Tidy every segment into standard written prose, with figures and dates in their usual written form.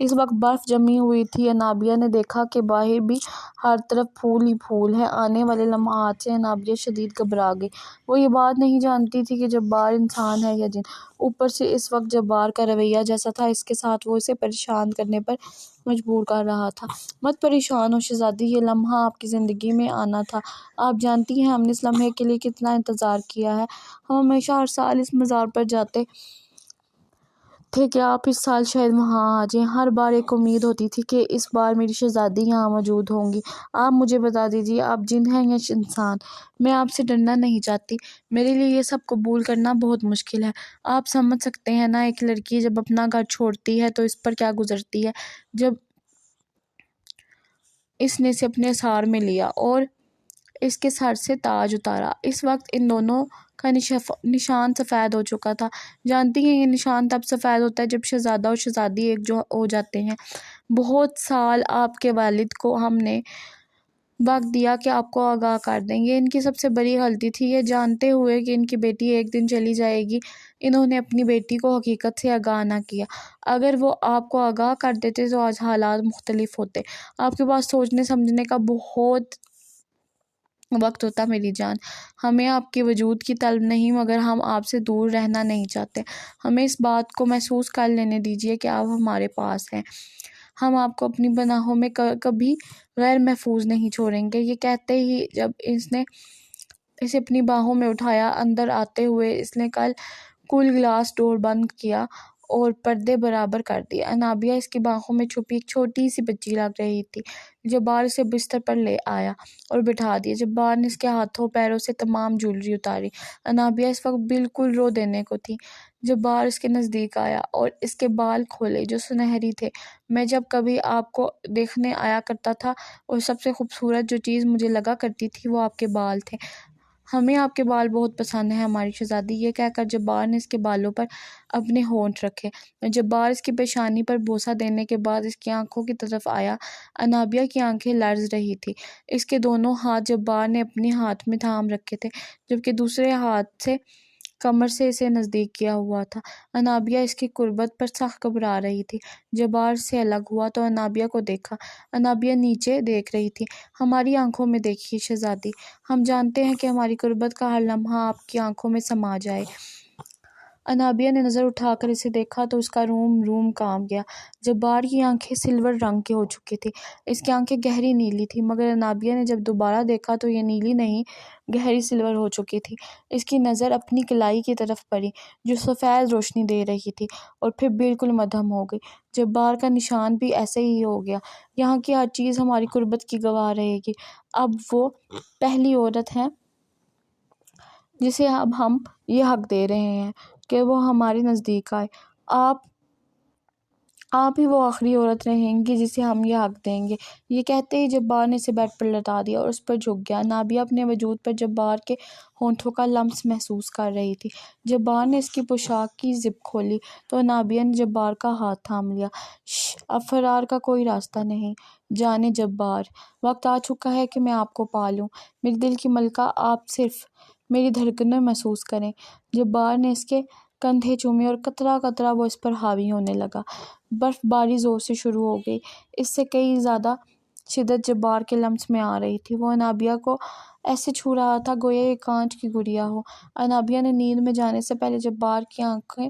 اس وقت برف جمی ہوئی تھی۔ انابیہ نے دیکھا کہ باہر بھی ہر طرف پھول ہی پھول ہیں۔ آنے والے لمحات سے انابیہ شدید گھبرا گئی۔ وہ یہ بات نہیں جانتی تھی کہ جبار انسان ہے یا جن۔ اوپر سے اس وقت جبار کا رویہ جیسا تھا اس کے ساتھ وہ اسے پریشان کرنے پر مجبور کر رہا تھا۔ مت پریشان ہو شہزادی، یہ لمحہ آپ کی زندگی میں آنا تھا۔ آپ جانتی ہیں ہم نے اس لمحے کے لیے کتنا انتظار کیا ہے۔ ہم ہمیشہ ہر سال اس مزار پر جاتے تھے کہ آپ اس سال شاید وہاں آ جائیں۔ ہر بار ایک امید ہوتی تھی کہ اس بار میری شہزادی یہاں موجود ہوں گی۔ آپ مجھے بتا دیجیے، آپ جن ہیں یا انسان؟ میں آپ سے ڈرنا نہیں چاہتی۔ میرے لیے یہ سب قبول کرنا بہت مشکل ہے۔ آپ سمجھ سکتے ہیں نا، ایک لڑکی جب اپنا گھر چھوڑتی ہے تو اس پر کیا گزرتی ہے۔ جب اس نے اسے اپنے اثار میں لیا اور اس کے سر سے تاج اتارا، اس وقت ان دونوں کا نشان سفید ہو چکا تھا۔ جانتی ہیں یہ نشان تب سفید ہوتا ہے جب شہزادہ اور شہزادی ایک جو ہو جاتے ہیں۔ بہت سال آپ کے والد کو ہم نے وقت دیا کہ آپ کو آگاہ کر دیں۔ یہ ان کی سب سے بڑی غلطی تھی۔ یہ جانتے ہوئے کہ ان کی بیٹی ایک دن چلی جائے گی، انہوں نے اپنی بیٹی کو حقیقت سے آگاہ نہ کیا۔ اگر وہ آپ کو آگاہ کر دیتے تو آج حالات مختلف ہوتے۔ آپ کے پاس سوچنے سمجھنے کا بہت وقت ہوتا میری جان۔ ہمیں آپ کے وجود کی طلب نہیں، مگر ہم آپ سے دور رہنا نہیں چاہتے۔ ہمیں اس بات کو محسوس کر لینے دیجیے کہ آپ ہمارے پاس ہیں۔ ہم آپ کو اپنی پناہوں میں کبھی غیر محفوظ نہیں چھوڑیں گے۔ یہ کہتے ہی جب اس نے اسے اپنی باہوں میں اٹھایا، اندر آتے ہوئے اس نے کل گلاس ڈور بند کیا اور پردے برابر کر دیے۔ انابیہ اس کی باہوں میں چھپی ایک چھوٹی سی بچی لگ رہی تھی۔ جبار اسے بستر پر لے آیا اور بٹھا دیا۔ جبار نے اس کے ہاتھوں پیروں سے تمام جولری اتاری۔ انابیہ اس وقت بالکل رو دینے کو تھی۔ جبار اس کے نزدیک آیا اور اس کے بال کھولے جو سنہری تھے۔ میں جب کبھی آپ کو دیکھنے آیا کرتا تھا اور سب سے خوبصورت جو چیز مجھے لگا کرتی تھی وہ آپ کے بال تھے۔ ہمیں آپ کے بال بہت پسند ہیں ہماری شہزادی۔ یہ کہہ کر جبار نے اس کے بالوں پر اپنے ہونٹ رکھے۔ جبار اس کی پیشانی پر بوسہ دینے کے بعد اس کی آنکھوں کی طرف آیا۔ انابیہ کی آنکھیں لرز رہی تھی۔ اس کے دونوں ہاتھ جبار نے اپنے ہاتھ میں تھام رکھے تھے، جبکہ دوسرے ہاتھ سے کمر سے اسے نزدیک کیا ہوا تھا۔ انابیہ اس کی قربت پر سخت گھبرا رہی تھی۔ جبار سے الگ ہوا تو انابیہ کو دیکھا۔ انابیہ نیچے دیکھ رہی تھی۔ ہماری آنکھوں میں دیکھیے شہزادی، ہم جانتے ہیں کہ ہماری قربت کا ہر لمحہ آپ کی آنکھوں میں سما جائے۔ انابیہ نے نظر اٹھا کر اسے دیکھا تو اس کا روم کانپ گیا۔ جبار کی آنکھیں سلور رنگ کی ہو چکی تھی۔ اس کی آنکھیں گہری نیلی تھی، مگر انابیہ نے جب دوبارہ دیکھا تو یہ نیلی نہیں، گہری سلور ہو چکی تھی۔ اس کی نظر اپنی کلائی کی طرف پڑی جو سفید روشنی دے رہی تھی اور پھر بالکل مدھم ہو گئی۔ جبار کا نشان بھی ایسے ہی ہو گیا۔ یہاں کی ہر چیز ہماری قربت کی گواہ رہے گی۔ اب وہ پہلی عورت ہے جسے اب ہم یہ حق دے رہے ہیں کہ وہ ہمارے نزدیک آئے۔ آپ ہی وہ آخری عورت رہیں گی جسے ہم یہ حق دیں گے۔ یہ کہتے ہی جبار نے اسے بیڈ پر لٹا دیا اور اس پر جھک گیا۔ انابیہ اپنے وجود پر جبار کے ہونٹوں کا لمس محسوس کر رہی تھی۔ جبار نے اس کی پوشاک کی زپ کھولی تو انابیہ نے جبار کا ہاتھ تھام لیا۔ شش، اب فرار کا کوئی راستہ نہیں۔ جانے جبار، وقت آ چکا ہے کہ میں آپ کو پا لوں۔ میرے دل کی ملکہ، آپ صرف میری دھڑکنیں محسوس کریں۔ جبار نے اس کے کندھے چومے اور قطرہ قطرہ وہ اس پر حاوی ہونے لگا۔ برف باری زور سے شروع ہو گئی۔ اس سے کئی زیادہ شدت جبار کے لمس میں آ رہی تھی۔ وہ انابیہ کو ایسے چھو رہا تھا گویا یہ کانچ کی گڑیا ہو۔ انابیہ نے نیند میں جانے سے پہلے جبار کی آنکھیں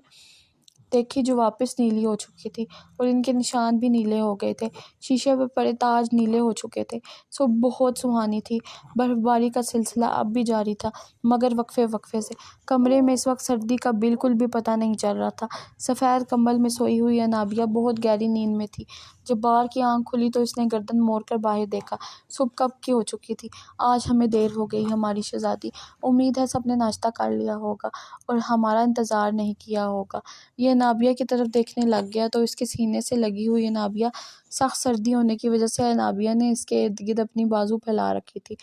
دیکھی جو واپس نیلی ہو چکی تھی اور ان کے نشان بھی نیلے ہو گئے تھے۔ شیشے پر پڑے تاج نیلے ہو چکے تھے۔ صبح بہت سہانی تھی۔ برف باری کا سلسلہ اب بھی جاری تھا، مگر وقفے وقفے سے۔ کمرے میں اس وقت سردی کا بالکل بھی پتہ نہیں چل رہا تھا۔ سفید کمبل میں سوئی ہوئی انابیہ بہت گہری نیند میں تھی۔ جبار کی آنکھ کھلی تو اس نے گردن موڑ کر باہر دیکھا۔ صبح کب کی ہو چکی تھی۔ آج ہمیں دیر ہو گئی ہماری شہزادی۔ امید ہے سب نے ناشتہ کر لیا ہوگا اور ہمارا انتظار نہیں کیا ہوگا۔ یہ انابیہ کی طرف دیکھنے لگ گیا تو اس کے سینے سے لگی ہوئی انابیہ سخت سردی ہونے کی وجہ سے انابیہ نے اس کے ارد گرد اپنی بازو پھیلا رکھی تھی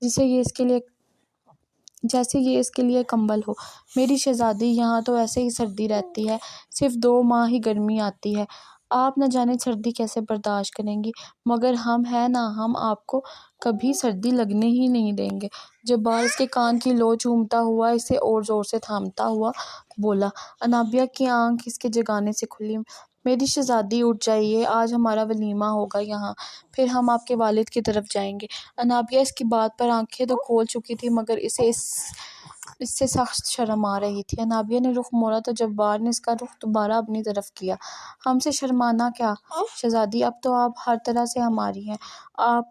جیسے یہ اس کے لیے کمبل ہو۔ میری شہزادی، یہاں تو ایسے ہی سردی رہتی ہے، صرف 2 ماہ ہی گرمی آتی ہے۔ آپ نہ جانے سردی کیسے برداشت کریں گی، مگر ہم ہیں نا، ہم آپ کو کبھی سردی لگنے ہی نہیں دیں گے۔ جبار اس کے کان کی لو چومتا ہوا اسے اور زور سے تھامتا ہوا بولا۔ انابیہ کی آنکھ اس کے جگانے سے کھلی۔ میری شہزادی اٹھ جائیے، آج ہمارا ولیمہ ہوگا یہاں، پھر ہم آپ کے والد کی طرف جائیں گے۔ انابیہ اس کی بات پر آنکھیں تو کھول چکی تھی مگر اسے اس سے سخت شرم آ رہی تھی۔ انابیہ نے رخ موڑا تو جبار نے اس کا رخ دوبارہ اپنی طرف کیا۔ ہم سے شرمانا کیا شہزادی، اب تو آپ ہر طرح سے ہماری ہیں، آپ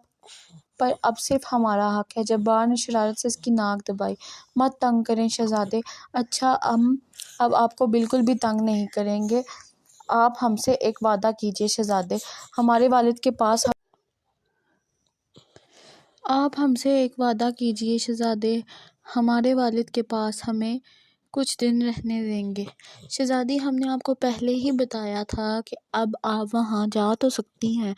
پر اب صرف ہمارا حق ہے۔ جبار نے شرارت سے اس کی ناک دبائی۔ مت تنگ کریں شہزادے۔ اچھا ہم اب آپ کو بالکل بھی تنگ نہیں کریں گے۔ آپ ہم سے ایک وعدہ کیجئے شہزادے، ہمارے والد کے پاس آپ ہم سے ایک وعدہ کیجئے شہزادے، ہمارے والد کے پاس ہمیں کچھ دن رہنے دیں گے۔ شہزادی ہم نے آپ کو پہلے ہی بتایا تھا کہ اب آپ وہاں جا تو سکتی ہیں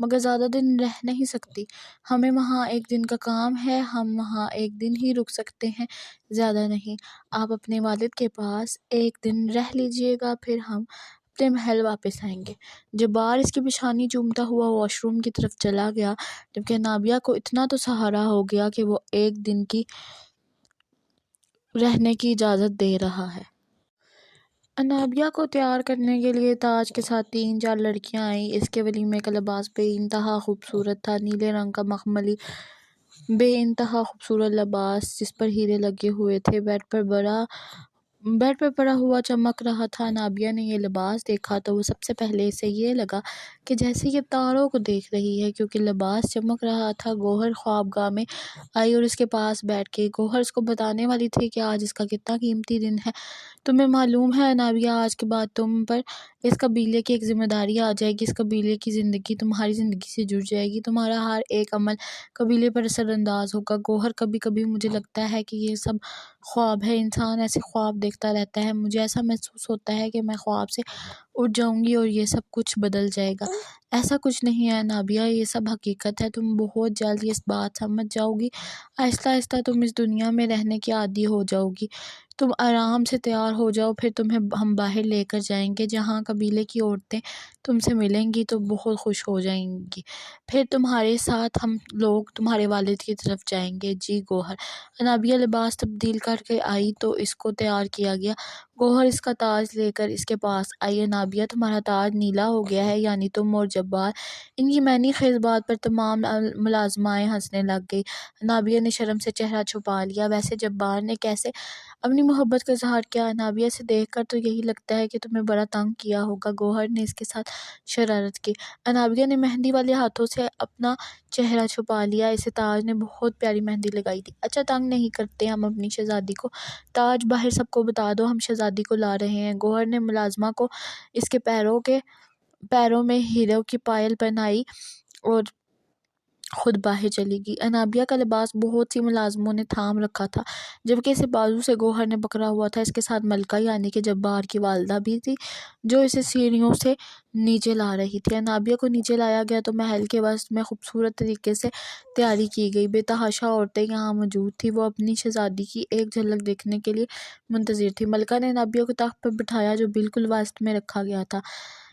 مگر زیادہ دن رہ نہیں سکتی۔ ہمیں وہاں ایک دن کا کام ہے، ہم وہاں ایک دن ہی رک سکتے ہیں، زیادہ نہیں۔ آپ اپنے والد کے پاس ایک دن رہ لیجئے گا، پھر ہم اپنے محل واپس آئیں گے۔ جبار اس کی پیشانی چومتا ہوا واش روم کی طرف چلا گیا، جبکہ انابیہ کو اتنا تو سہارا ہو گیا کہ وہ ایک دن کی رہنے کی اجازت دے رہا ہے۔ انابیہ کو تیار کرنے کے لیے تاج کے ساتھ 3-4 لڑکیاں آئیں۔ اس کے ولیمے کا لباس بے انتہا خوبصورت تھا، نیلے رنگ کا مخملی بے انتہا خوبصورت لباس جس پر ہیرے لگے ہوئے تھے، بیڈ پر پڑا ہوا چمک رہا تھا۔ انابیہ نے یہ لباس دیکھا تو وہ سب سے پہلے اسے یہ لگا کہ جیسے یہ تاروں کو دیکھ رہی ہے، کیونکہ لباس چمک رہا تھا۔ گوہر خوابگاہ میں آئی اور اس کے پاس بیٹھ گئی۔ گوہر اس کو بتانے والی تھی کہ آج اس کا کتنا قیمتی دن ہے۔ تمہیں معلوم ہے انابیہ، آج کے بعد تم پر اس قبیلے کی ایک ذمہ داری آ جائے گی، اس قبیلے کی زندگی تمہاری زندگی سے جڑ جائے گی، تمہارا ہر ایک عمل قبیلے پر اثر انداز ہوگا۔ گوہر کبھی کبھی مجھے لگتا ہے کہ یہ سب خواب ہے، انسان ایسے خواب دیکھتا رہتا ہے، مجھے ایسا محسوس ہوتا ہے کہ میں خواب سے اٹھ جاؤں گی اور یہ سب کچھ بدل جائے گا۔ ایسا کچھ نہیں ہے انابیہ، یہ سب حقیقت ہے، تم بہت جلد یہ بات سمجھ جاؤ گی، آہستہ آہستہ تم اس دنیا میں رہنے کی عادی ہو جاؤ گی۔ تم آرام سے تیار ہو جاؤ، پھر تمہیں ہم باہر لے کر جائیں گے جہاں قبیلے کی عورتیں تم سے ملیں گی تو بہت خوش ہو جائیں گی، پھر تمہارے ساتھ ہم لوگ تمہارے والد کی طرف جائیں گے۔ جی گوہر۔ انابیہ لباس تبدیل کر کے آئی تو اس کو تیار کیا گیا۔ گوہر اس کا تاج لے کر اس کے پاس آئی۔ انابیہ تمہارا تاج نیلا ہو گیا ہے، یعنی تم اور جبار۔ ان کی معنی خیز بات پر تمام ملازمائیں ہنسنے لگ گئی۔ انابیہ نے شرم سے چہرہ چھپا لیا۔ ویسے جبار نے کیسے اپنی محبت کا اظہار کیا؟ انابیہ سے دیکھ کر تو یہی لگتا ہے کہ تمہیں بڑا تنگ کیا ہوگا، گوہر نے اس کے ساتھ شرارت کی۔ انابیہ نے مہندی والے ہاتھوں سے اپنا چہرہ چھپا لیا، اسے تاج نے بہت پیاری مہندی لگائی تھی۔ اچھا تنگ نہیں کرتے ہم اپنی شہزادی کو، تاج باہر سب کو بتا دو ہم شہزادی کو لا رہے ہیں۔ گوہر نے ملازمہ کو اس کے پیروں میں ہیروں کی پائل پہنائی اور خود باہر چلی گئی۔ انابیہ کا لباس بہت سی ملازموں نے تھام رکھا تھا، جبکہ اسے بازو سے گوہر نے پکڑا ہوا تھا۔ اس کے ساتھ ملکہ یعنی کہ جبار کی والدہ بھی تھی جو اسے سیڑھیوں سے نیچے لا رہی تھی۔ انابیہ کو نیچے لایا گیا تو محل کے وسط میں خوبصورت طریقے سے تیاری کی گئی۔ بے تحاشا عورتیں یہاں موجود تھیں، وہ اپنی شہزادی کی ایک جھلک دیکھنے کے لیے منتظر تھیں۔ ملکہ نے انابیہ کو تخت پر بٹھایا جو بالکل وسط میں رکھا گیا تھا۔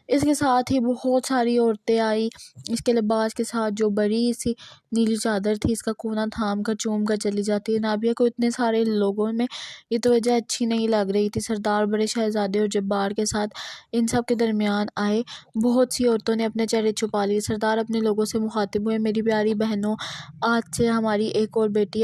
اس کے ساتھ ہی بہت ساری عورتیں آئیں، اس کے لباس کے ساتھ جو بڑی سی نیلی چادر تھی اس کا کونا تھام کر چوم کر چلی جاتی۔ انابیہ کو اتنے سارے لوگوں میں یہ توجہ اچھی نہیں لگ رہی تھی۔ سردار بڑے شہزادے اور جبار کے ساتھ ان سب کے درمیان آئے۔ بہت سی عورتوں نے اپنے چہرے چھپا لیے۔ سردار اپنے لوگوں سے مخاطب ہوئے، میری پیاری بہنوں، آج سے ہماری ایک اور بیٹی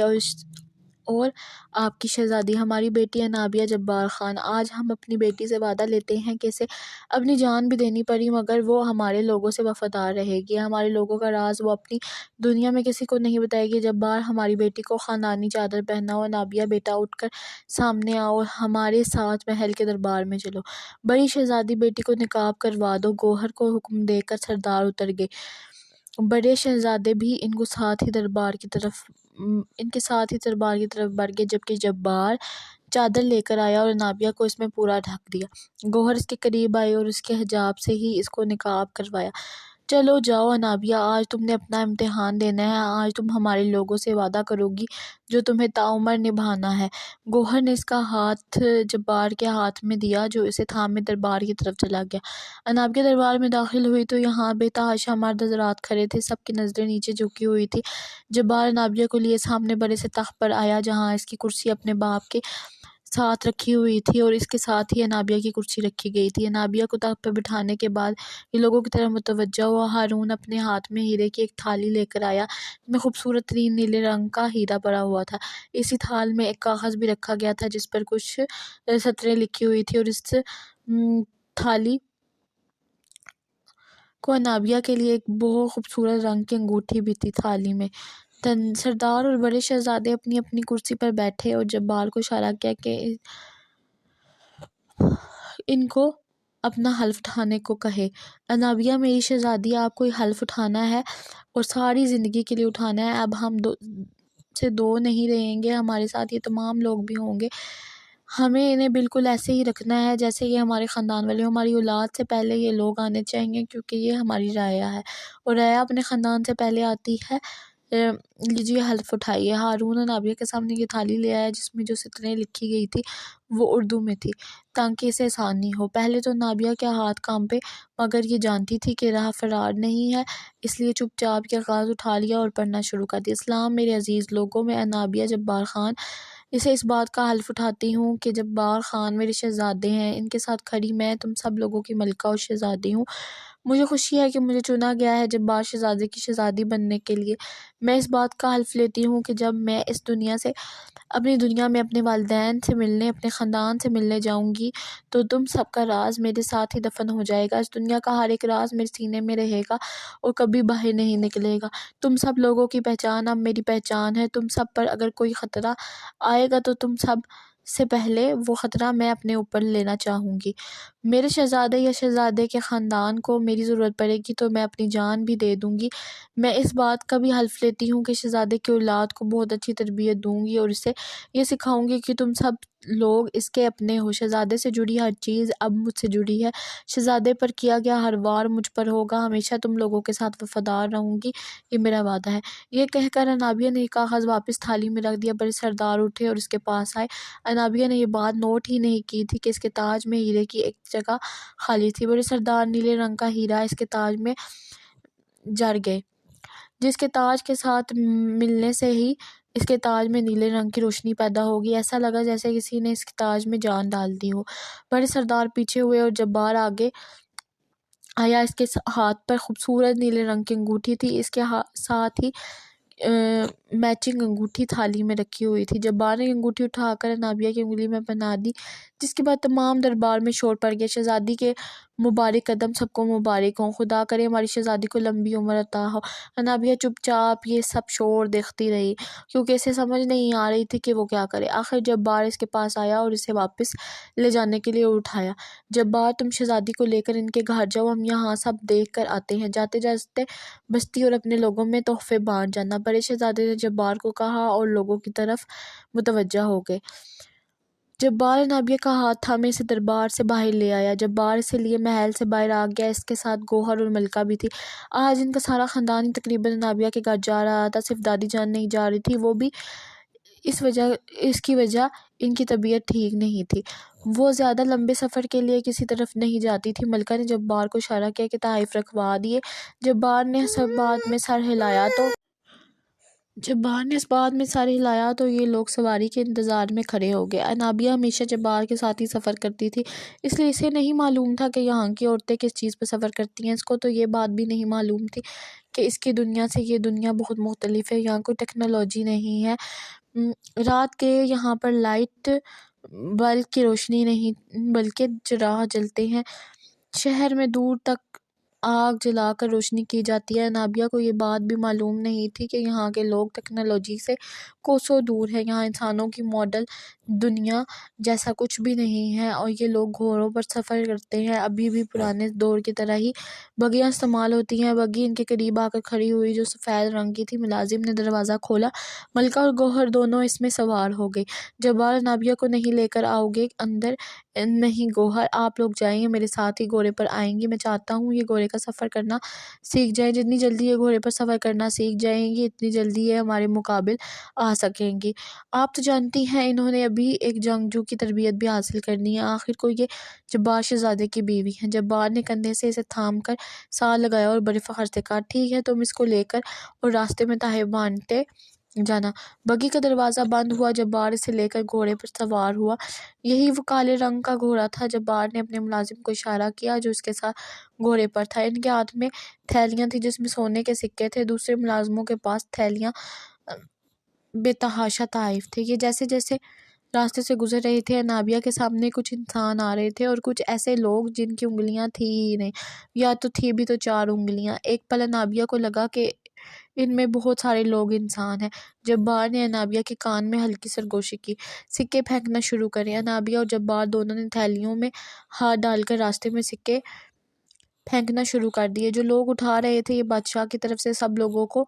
اور آپ کی شہزادی، ہماری بیٹی انابیہ جبار خان۔ آج ہم اپنی بیٹی سے وعدہ لیتے ہیں کہ اسے اپنی جان بھی دینی پڑی مگر وہ ہمارے لوگوں سے وفادار رہے گی، ہمارے لوگوں کا راز وہ اپنی دنیا میں کسی کو نہیں بتائے گی۔ جبار ہماری بیٹی کو خاندانی چادر پہناؤ۔ انابیہ بیٹا اٹھ کر سامنے آؤ اور ہمارے ساتھ محل کے دربار میں چلو۔ بڑی شہزادی بیٹی کو نقاب کروا دو۔ گوہر کو حکم دے کر سردار اتر گئے۔ بڑے شہزادے بھی ان کے ساتھ ہی دربار کی طرف بڑھ گئے، جبکہ جبار چادر لے کر آیا اور انابیہ کو اس میں پورا ڈھک دیا۔ گوہر اس کے قریب آئی اور اس کے حجاب سے ہی اس کو نقاب کروایا۔ چلو جاؤ انابیہ، آج تم نے اپنا امتحان دینا ہے، آج تم ہمارے لوگوں سے وعدہ کرو گی جو تمہیں تعمر نبھانا ہے۔ گوہر نے اس کا ہاتھ جبار کے ہاتھ میں دیا جو اسے تھامے دربار کی طرف چلا گیا۔ انابیہ دربار میں داخل ہوئی تو یہاں بے تحاشا مرد حضرات کھڑے تھے، سب کی نظریں نیچے جھکی ہوئی تھی۔ جبار انابیہ کو لیے سامنے بڑے سے تخت پر آیا جہاں اس کی کرسی اپنے باپ کے ساتھ رکھی ہوئی تھی اور اس کے ساتھ ہی انابیہ کی کرسی رکھی گئی تھی۔ انابیہ کو تخت پر بٹھانے کے بعد یہ لوگوں کی طرف متوجہ ہوا۔ ہارون اپنے ہاتھ میں ہیرے کی ایک تھالی لے کر آیا جس میں خوبصورت ترین نیلے رنگ کا ہیرا پڑا ہوا تھا۔ اسی تھال میں ایک کاغذ بھی رکھا گیا تھا جس پر کچھ سطریں لکھی ہوئی تھی، اور اس تھالی کو انابیہ کے لیے ایک بہت خوبصورت رنگ کی انگوٹھی بھی تھی تھالی میں۔ سردار اور بڑے شہزادے اپنی اپنی کرسی پر بیٹھے اور جبار کو اشارہ کیا کہ ان کو اپنا حلف اٹھانے کو کہے۔ انابیہ میری شہزادی، آپ کو یہ حلف اٹھانا ہے اور ساری زندگی کے لیے اٹھانا ہے۔ اب ہم دو نہیں رہیں گے، ہمارے ساتھ یہ تمام لوگ بھی ہوں گے۔ ہمیں انہیں بالکل ایسے ہی رکھنا ہے جیسے یہ ہمارے خاندان والے، ہماری اولاد سے پہلے یہ لوگ آنے چاہیے کیونکہ یہ ہماری رعایا ہے اور رعایا اپنے خاندان سے پہلے آتی ہے۔ لیجیے حلف اٹھائیے۔ ہارون انابیہ کے سامنے یہ تھالی لے آیا جس میں جو سطریں لکھی گئی تھی وہ اردو میں تھی تاکہ اسے آسانی ہو۔ پہلے تو انابیہ کے ہاتھ کانپے، مگر یہ جانتی تھی کہ راہ فرار نہیں ہے، اس لیے چپ چاپ یہ کاغذ اٹھا لیا اور پڑھنا شروع کر دیا۔ اسلام میرے عزیز لوگوں، میں انابیہ جبار خان اسے اس بات کا حلف اٹھاتی ہوں کہ جبار خان میرے شہزادے ہیں، ان کے ساتھ کھڑی میں تم سب لوگوں کی ملکہ اور شہزادی ہوں۔ مجھے خوشی ہے کہ مجھے چنا گیا ہے جبار شہزادے کی شہزادی بننے کے لیے۔ میں اس بات کا حلف لیتی ہوں کہ جب میں اس دنیا سے اپنی دنیا میں اپنے والدین سے ملنے، اپنے خاندان سے ملنے جاؤں گی تو تم سب کا راز میرے ساتھ ہی دفن ہو جائے گا۔ اس دنیا کا ہر ایک راز میرے سینے میں رہے گا اور کبھی باہر نہیں نکلے گا۔ تم سب لوگوں کی پہچان اب میری پہچان ہے۔ تم سب پر اگر کوئی خطرہ آئے گا تو تم سب سے پہلے وہ خطرہ میں اپنے اوپر لینا چاہوں گی۔ میرے شہزادے یا شہزادے کے خاندان کو میری ضرورت پڑے گی تو میں اپنی جان بھی دے دوں گی۔ میں اس بات کا بھی حلف لیتی ہوں کہ شہزادے کی اولاد کو بہت اچھی تربیت دوں گی اور اسے یہ سکھاؤں گی کہ تم سب لوگ اس کے اپنے ہو۔ شہزادے سے جڑی ہر چیز اب مجھ سے جڑی ہے۔ شہزادے پر کیا گیا ہر وار مجھ پر ہوگا۔ ہمیشہ تم لوگوں کے ساتھ وفادار رہوں گی، یہ میرا وعدہ ہے۔ یہ کہہ کر انابیہ نے یہ کاغذ واپس تھالی میں رکھ دیا۔ بڑے سردار اٹھے اور اس کے پاس آئے۔ انابیہ نے یہ بات نوٹ ہی نہیں کی تھی کہ اس کے تاج میں ہیرے کی ایک جگہ خالی تھی۔ بڑے سردار نیلے رنگ کا ہیرا اس کے تاج میں جڑ گئے، جس کے تاج کے ساتھ ملنے سے ہی اس کے تاج میں نیلے رنگ کی روشنی پیدا ہوگی۔ ایسا لگا جیسے کسی نے اس کے تاج میں جان ڈال دی ہو۔ بڑے سردار پیچھے ہوئے اور جبار آگے آیا۔ اس کے ہاتھ پر خوبصورت نیلے رنگ کی انگوٹھی تھی، اس کے ساتھ ہی میچنگ انگوٹھی تھالی میں رکھی ہوئی تھی۔ جبار نے انگوٹھی اٹھا کر انابیہ کی انگلی میں پہنا دی، جس کے بعد تمام دربار میں شور پڑ گیا، شہزادی کے مبارک قدم سب کو مبارک ہوں، خدا کرے ہماری شہزادی کو لمبی عمر عطا ہو۔ انابیہ چپ چاپ یہ سب شور دیکھتی رہی کیونکہ اسے سمجھ نہیں آ رہی تھی کہ وہ کیا کرے۔ آخر جبار اس کے پاس آیا اور اسے واپس لے جانے کے لیے اٹھایا۔ جبار، تم شہزادی کو لے کر ان کے گھر جاؤ، ہم یہاں سب دیکھ کر آتے ہیں۔ جاتے جاتے بستی اور اپنے لوگوں میں تحفے بانٹ جانا۔ بڑے شہزادے نے جبار کو کہا اور لوگوں کی طرف متوجہ ہو گئے۔ جبار انابیہ کا ہاتھ تھامے اسے دربار سے باہر لے آیا۔ جبار اسے لیے محل سے باہر آ گیا، اس کے ساتھ گوہر اور ملکہ بھی تھی۔ آج ان کا سارا خاندان ہی تقریباً انابیہ کے گھر جا رہا تھا، صرف دادی جان نہیں جا رہی تھی، وہ بھی اس کی وجہ ان کی طبیعت ٹھیک نہیں تھی۔ وہ زیادہ لمبے سفر کے لیے کسی طرف نہیں جاتی تھی۔ ملکہ نے جبار کو اشارہ کیا کہ تحائف رکھوا دیے۔ جبار نے اس بات میں سر ہلایا تو یہ لوگ سواری کے انتظار میں کھڑے ہو گئے۔ انابیہ ہمیشہ جبار کے ساتھ ہی سفر کرتی تھی، اس لیے اسے نہیں معلوم تھا کہ یہاں کی عورتیں کس چیز پر سفر کرتی ہیں۔ اس کو تو یہ بات بھی نہیں معلوم تھی کہ اس کی دنیا سے یہ دنیا بہت مختلف ہے، یہاں کوئی ٹیکنالوجی نہیں ہے، رات کے یہاں پر لائٹ بلب کی روشنی نہیں بلکہ چراغ جلتے ہیں، شہر میں دور تک آگ جلا کر روشنی کی جاتی ہے۔ انابیہ کو یہ بات بھی معلوم نہیں تھی کہ یہاں کے لوگ ٹیکنالوجی سے کوسوں دور ہیں، یہاں انسانوں کی ماڈل دنیا جیسا کچھ بھی نہیں ہے اور یہ لوگ گھوڑوں پر سفر کرتے ہیں۔ ابھی بھی پرانے دور کی طرح ہی بگیاں استعمال ہوتی ہیں۔ بگی ان کے قریب آ کر کھڑی ہوئی جو سفید رنگ کی تھی۔ ملازم نے دروازہ کھولا، ملکہ اور گوہر دونوں اس میں سوار ہو گئے۔ جبار، انابیہ کو نہیں لے کر آؤ گے اندر؟ نہیں گوہر، آپ لوگ جائیں، میرے ساتھ ہی گھوڑے پر آئیں گی۔ میں چاہتا ہوں یہ گھوڑے کا سفر کرنا سیکھ جائیں، جتنی جلدی یہ گھوڑے پر سفر کرنا سیکھ جائیں گی اتنی جلدی یہ ہمارے مقابل آ سکیں گی۔ آپ تو جانتی ہیں انہوں نے ابھی ایک جنگجو کی تربیت بھی حاصل کرنی ہے، آخر کو یہ جبار شہزادے کی بیوی ہیں۔ جبار نے کندھے سے اسے تھام کر ساتھ لگایا اور بڑے فخر سے کہا، ٹھیک ہے، تم اس کو لے کر اور راستے میں تحائف بانٹتے جانا۔ بگی کا دروازہ بند ہوا، جبار اسے لے کر گھوڑے پر سوار ہوا۔ یہی وہ کالے رنگ کا گھوڑا تھا۔ جبار نے اپنے ملازم کو اشارہ کیا جو اس کے ساتھ گھوڑے پر تھا۔ ان کے ہاتھ میں تھیلیاں تھیں جس میں سونے کے سکے تھے۔ دوسرے ملازموں کے پاس تھیلیاں بے تحاشا تحائف تھے۔ یہ جیسے جیسے راستے سے گزر رہے تھے، انابیہ کے سامنے کچھ انسان آ رہے تھے اور کچھ ایسے لوگ جن کی انگلیاں تھی ہی نہیں، یا تو تھی بھی تو 4 انگلیاں۔ ایک پل انابیہ کو لگا کہ ان میں بہت سارے لوگ انسان ہیں۔ جبار نے انابیہ کے کان میں ہلکی سرگوشی کی۔ سکے پھینکنا شروع کرے۔ انابیہ اور جبار دونوں نے تھیلیوں میں ہاتھ ڈال کر راستے میں سکے پھینکنا شروع کر دیے۔ جو لوگ اٹھا رہے تھے، یہ بادشاہ کی طرف سے سب لوگوں کو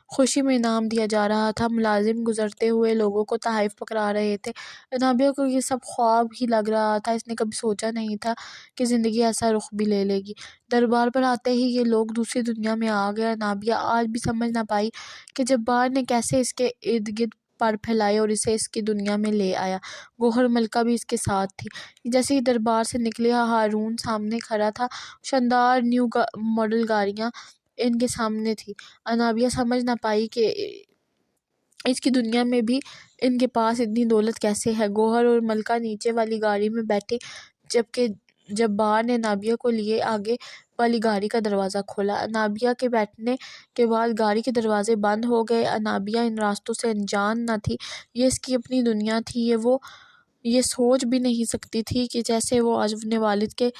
خوشی میں انعام دیا جا رہا تھا۔ ملازم گزرتے ہوئے لوگوں کو تحائف پکڑا رہے تھے۔ انابیہ کو یہ سب خواب ہی لگ رہا تھا۔ اس نے کبھی سوچا نہیں تھا کہ زندگی ایسا رخ بھی لے لے گی۔ دربار پر آتے ہی یہ لوگ دوسری دنیا میں آ گئے۔ انابیہ آج بھی سمجھ نہ پائی کہ جبار نے کیسے اس کے ارد گرد پر پھیلائے اور اسے اس کی دنیا میں لے آیا۔ گوہر ملکہ بھی اس کے ساتھ تھی۔ جیسے ہی دربار سے نکلے، ہارون سامنے کھڑا تھا۔ شاندار نیو ماڈل گاڑیاں ان کے سامنے تھی۔ انابیہ سمجھ نہ پائی کہ اس کی دنیا میں بھی ان کے پاس اتنی دولت کیسے ہے۔ گوہر اور ملکہ نیچے والی گاڑی میں بیٹھے، جبکہ جبار نے انابیہ کو لیے آگے والی گاڑی کا دروازہ کھولا۔ انابیہ کے بیٹھنے کے بعد گاڑی کے دروازے بند ہو گئے۔ انابیہ ان راستوں سے انجان نہ تھی، یہ اس کی اپنی دنیا تھی۔ وہ یہ سوچ بھی نہیں سکتی تھی کہ جیسے وہ آج اپنے والد کے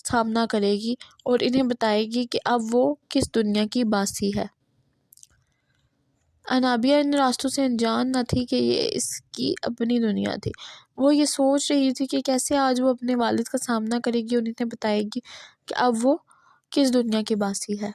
سامنا کرے گی اور انہیں بتائے گی کہ اب وہ کس دنیا کی باسی ہے۔ انابیہ ان راستوں سے انجان نہ تھی کہ یہ اس کی اپنی دنیا تھی۔ وہ یہ سوچ رہی تھی کہ کیسے آج وہ اپنے والد کا سامنا کرے گی اور انہیں بتائے گی کہ اب وہ کس دنیا کی باسی ہے۔